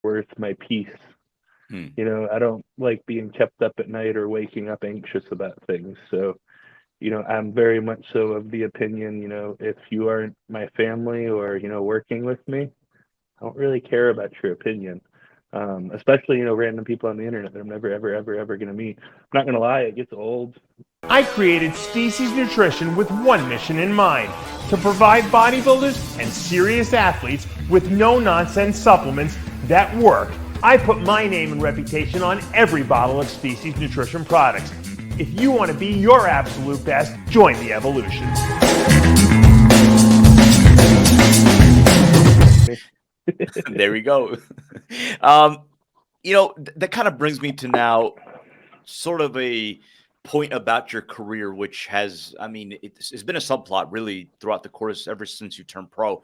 worth my peace. Hmm. I don't like being kept up at night or waking up anxious about things. So, I'm very much so of the opinion, if you aren't my family or, working with me, I don't really care about your opinion. Especially, random people on the internet that I'm never, ever, ever, ever going to meet. I'm not going to lie, it gets old. I created Species Nutrition with one mission in mind: to provide bodybuilders and serious athletes with no nonsense supplements that work. I put my name and reputation on every bottle of Species Nutrition products. If you want to be your absolute best, join the evolution. There we go. That kind of brings me to now sort of a point about your career, which has, I mean, it's been a subplot really throughout the course ever since you turned pro.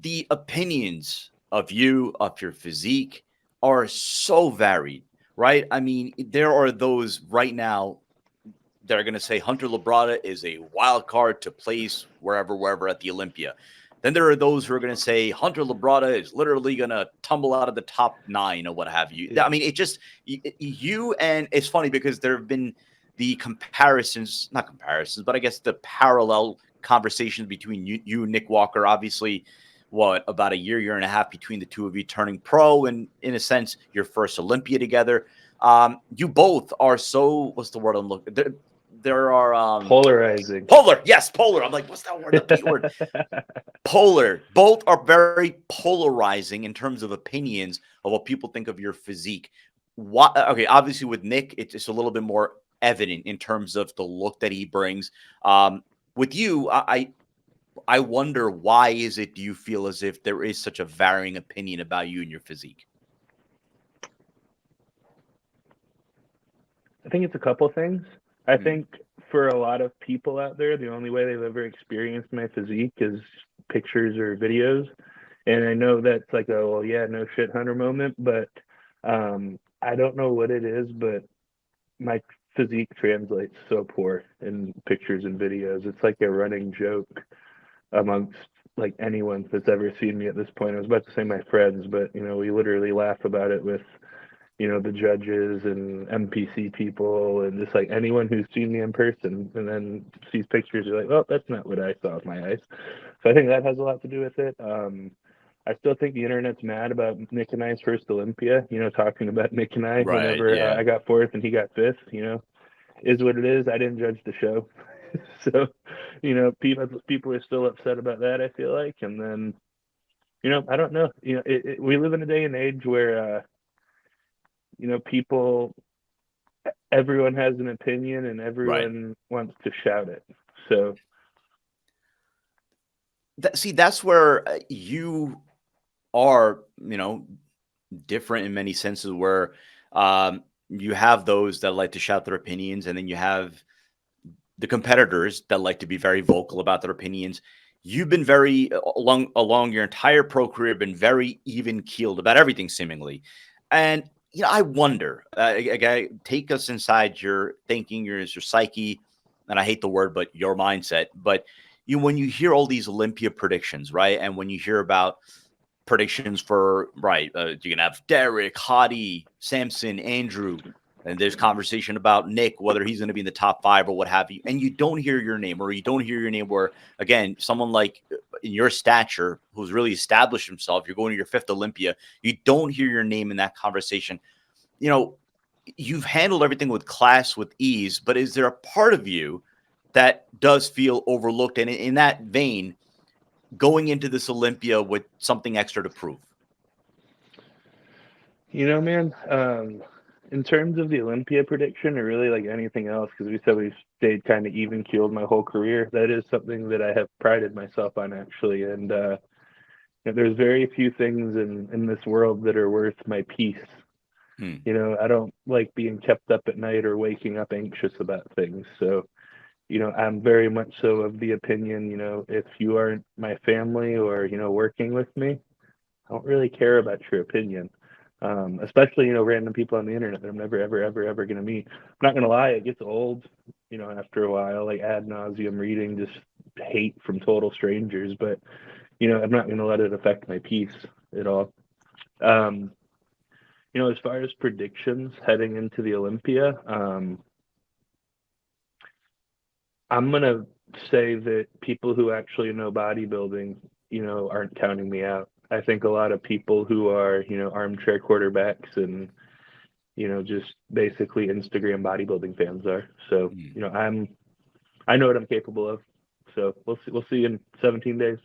The opinions of you, of your physique, are so varied, right? I mean, there are those right now that are going to say Hunter Labrada is a wild card to place wherever at the Olympia. Then there are those who are going to say Hunter Labrada is literally going to tumble out of the top 9 or what have you. I Yeah. mean, it just you, and it's funny because there have been the comparisons, not comparisons, but I guess the parallel conversations between you and Nick Walker. Obviously, what, about a year and a half between the two of you turning pro, and in a sense, your first Olympia together. You both are so, what's the word I'm looking? There are Polarizing. polar. Yes, polar. I'm like, what's that word? The P word. Polar. Both are very polarizing in terms of opinions of what people think of your physique. What? Okay, obviously with Nick, it's a little bit more evident in terms of the look that he brings. With you, I wonder, why is it, do you feel as if there is such a varying opinion about you and your physique? I think it's a couple things. I Hmm. think for a lot of people out there, the only way they've ever experienced my physique is pictures or videos. And I know that's like a, well, yeah, no shit, Hunter moment, but I don't know what it is, but my physique translates so poor in pictures and videos. It's like a running joke amongst like anyone that's ever seen me at this point. I was about to say my friends, but we literally laugh about it with the judges and NPC people and just like anyone who's seen me in person and then sees pictures, you're like, oh, that's not what I saw with my eyes. So I think that has a lot to do with it. I still think the internet's mad about Nick and I's first Olympia, talking about Nick and I Right. whenever Yeah. I got fourth and he got fifth, is what it is. I didn't judge the show. So, people are still upset about that, I feel like. And then, I don't know. We live in a day and age where, people, everyone has an opinion and Right. everyone wants to shout it. So, See, that's where you are, different in many senses, where you have those that like to shout their opinions, and then you have the competitors that like to be very vocal about their opinions. You've been very along your entire pro career, been very even keeled about everything seemingly, and I wonder. Take us inside your thinking, your psyche, and I hate the word, but your mindset. But when you hear all these Olympia predictions, right, and when you hear about predictions for, right, you can have Derek, Hottie, Samson, Andrew, and there's conversation about Nick, whether he's going to be in the top 5 or what have you, and you don't hear your name, or you don't hear your name where, again, someone like in your stature who's really established himself, you're going to your 5th Olympia, you don't hear your name in that conversation. you know you've handled everything with class, with ease, but is there a part of you that does feel overlooked, and in that vein, going into this Olympia with something extra to prove? man, in terms of the Olympia prediction or really like anything else, because we said we've stayed kind of even keeled my whole career, that is something that I have prided myself on actually. And there's very few things in this world that are worth my peace. Hmm. I don't like being kept up at night or waking up anxious about things. So, I'm very much so of the opinion, if you aren't my family or, working with me, I don't really care about your opinion. Especially, random people on the internet that I'm never, ever, ever, ever going to meet. I'm not going to lie, it gets old, after a while, like ad nauseum reading just hate from total strangers. But, I'm not going to let it affect my peace at all. Um, As far as predictions heading into the Olympia, I'm going to say that people who actually know bodybuilding, aren't counting me out. I think a lot of people who are, armchair quarterbacks and, just basically Instagram bodybuilding fans are. So, I know what I'm capable of. So we'll see in 17 days.